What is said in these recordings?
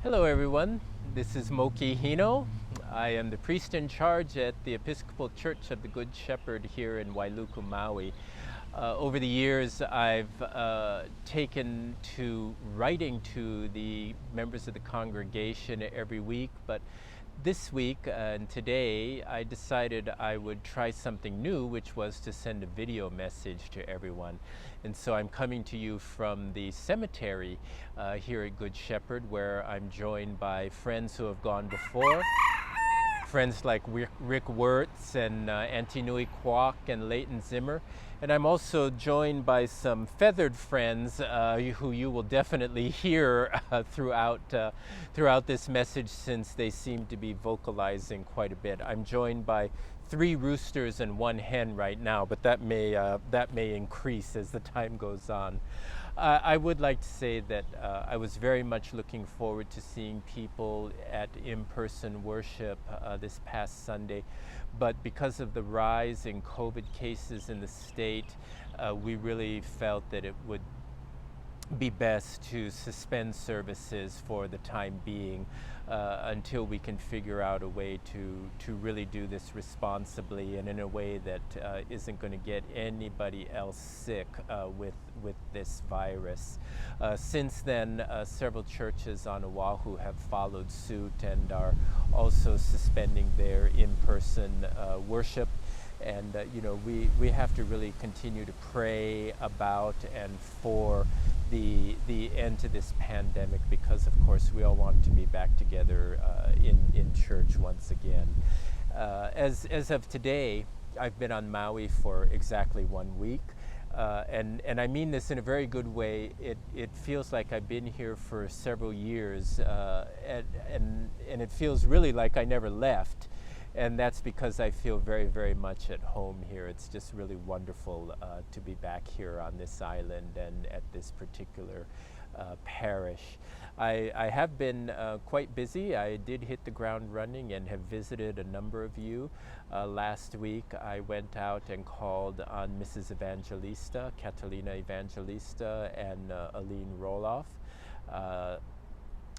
Hello, everyone. This is Moki Hino. I am the priest in charge at the Episcopal Church of the Good Shepherd here in Wailuku, Maui. Over the years, I've taken to writing to the members of the congregation every week, but this week and today I decided I would try something new, which was to send a video message to everyone. And so I'm coming to you from the cemetery here at Good Shepherd, where I'm joined by friends who have gone before. Friends like Rick Wirtz and Antinui Kwok and Leighton Zimmer. And I'm also joined by some feathered friends who you will definitely hear throughout this message, since they seem to be vocalizing quite a bit. I'm joined by 3 roosters and 1 hen right now, but that may increase as the time goes on. I would like to say that I was very much looking forward to seeing people at in-person worship this past Sunday, but because of the rise in COVID cases in the state, we really felt that it would be best to suspend services for the time being until we can figure out a way to really do this responsibly and in a way that isn't going to get anybody else sick with this virus. Since then, several churches on Oahu have followed suit and are also suspending their in-person worship. And we have to really continue to pray about and for the end to this pandemic, because of course we all want to be back together in church once again. As of today, I've been on Maui for exactly 1 week. And I mean this in a very good way. It feels like I've been here for several years, and it feels really like I never left. And that's because I feel very, very much at home here. It's just really wonderful to be back here on this island and at this particular parish. I have been quite busy. I did hit the ground running and have visited a number of you. Last week I went out and called on Mrs. Evangelista, Catalina Evangelista, and Aline Roloff.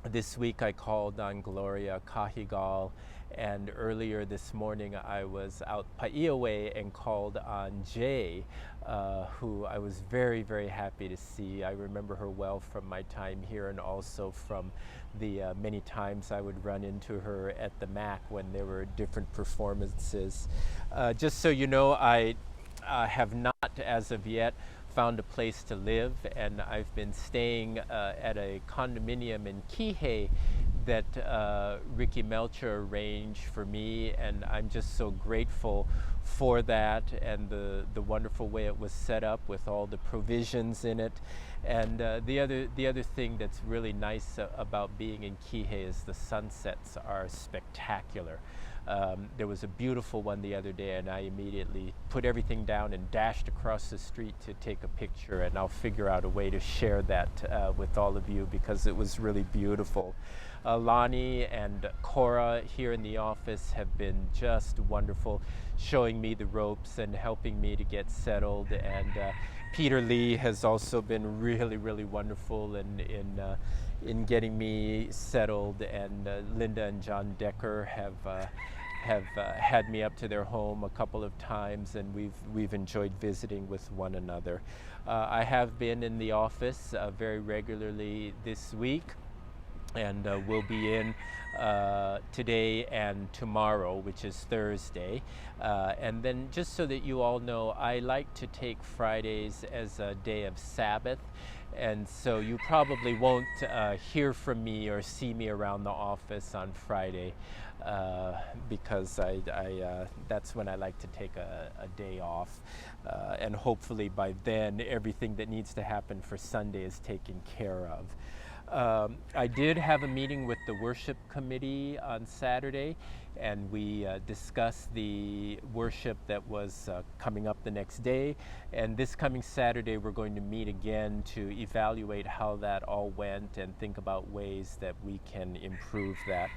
This week I called on Gloria Cahigal, and earlier this morning I was out Pa'iawe and called on Jay, who I was very, very happy to see. I remember her well from my time here, and also from the many times I would run into her at the MAC when there were different performances. Just so you know, I have not as of yet found a place to live, and I've been staying at a condominium in Kihei that Ricky Melcher arranged for me, and I'm just so grateful for that and the wonderful way it was set up with all the provisions in it. And the other thing that's really nice about being in Kihei is the sunsets are spectacular. There was a beautiful one the other day, and I immediately put everything down and dashed across the street to take a picture, and I'll figure out a way to share that with all of you, because it was really beautiful. Lonnie and Cora here in the office have been just wonderful, showing me the ropes and helping me to get settled, and Peter Lee has also been really, really wonderful in getting me settled, and Linda and John Decker have had me up to their home a couple of times, and we've enjoyed visiting with one another. I have been in the office very regularly this week, and we'll be in today and tomorrow, which is Thursday. And then, just so that you all know, I like to take Fridays as a day of Sabbath, and so you probably won't hear from me or see me around the office on Friday, because that's when I like to take a day off, and hopefully by then everything that needs to happen for Sunday is taken care of. I did have a meeting with the worship committee on Saturday, and we discussed the worship that was coming up the next day. And this coming Saturday, we're going to meet again to evaluate how that all went and think about ways that we can improve that.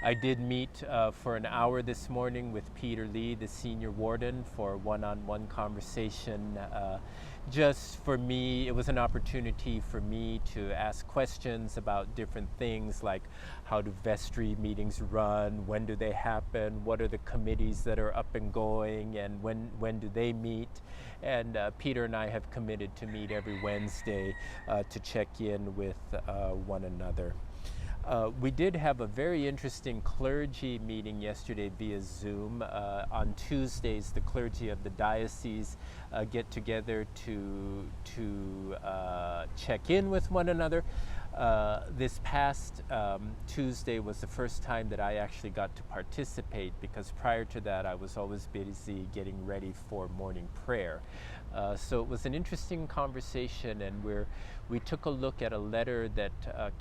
I did meet for an hour this morning with Peter Lee, the senior warden, for one-on-one conversation just for me, it was an opportunity for me to ask questions about different things like how do vestry meetings run, when do they happen, what are the committees that are up and going, and when do they meet. And Peter and I have committed to meet every Wednesday to check in with one another. We did have a very interesting clergy meeting yesterday via Zoom. On Tuesdays, the clergy of the diocese get together to check in with one another. This past Tuesday was the first time that I actually got to participate, because prior to that I was always busy getting ready for morning prayer. So it was an interesting conversation, and we took a look at a letter that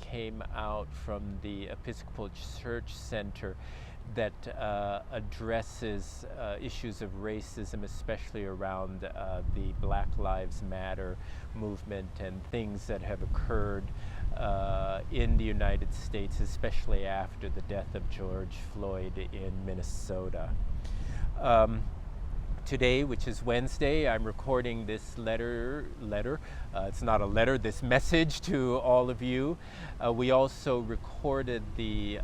came out from the Episcopal Church Center that addresses issues of racism, especially around the Black Lives Matter movement and things that have occurred in the United States, especially after the death of George Floyd in Minnesota. Today, which is Wednesday, I'm recording this letter. It's not a letter, this message to all of you. We also recorded the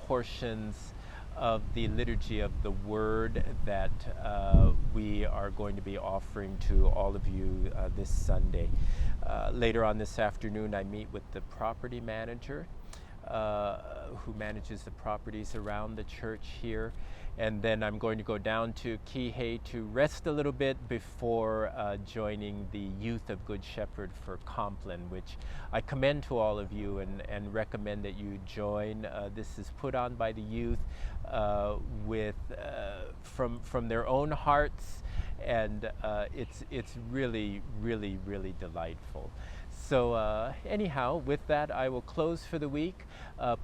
portions of the Liturgy of the Word that we are going to be offering to all of you this Sunday. Later on this afternoon, I meet with the property manager who manages the properties around the church here. And then I'm going to go down to Kihei to rest a little bit before joining the youth of Good Shepherd for Compline, which I commend to all of you and recommend that you join. This is put on by the youth from their own hearts, and it's really, really, really delightful. So anyhow, with that, I will close for the week.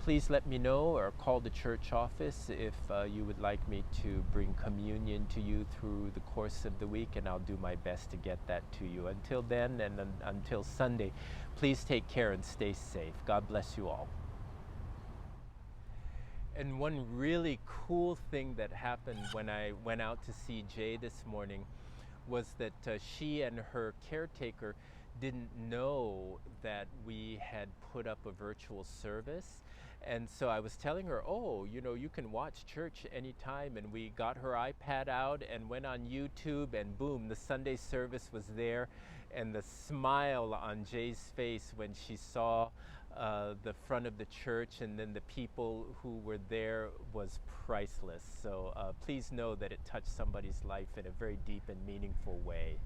Please let me know or call the church office if you would like me to bring communion to you through the course of the week, and I'll do my best to get that to you. Until then, and until Sunday, please take care and stay safe. God bless you all. And one really cool thing that happened when I went out to see Jay this morning was that she and her caretaker didn't know that we had put up a virtual service. And so I was telling her, oh, you can watch church anytime. And we got her iPad out and went on YouTube, and boom, the Sunday service was there. And the smile on Jay's face when she saw the front of the church and then the people who were there was priceless. So please know that it touched somebody's life in a very deep and meaningful way.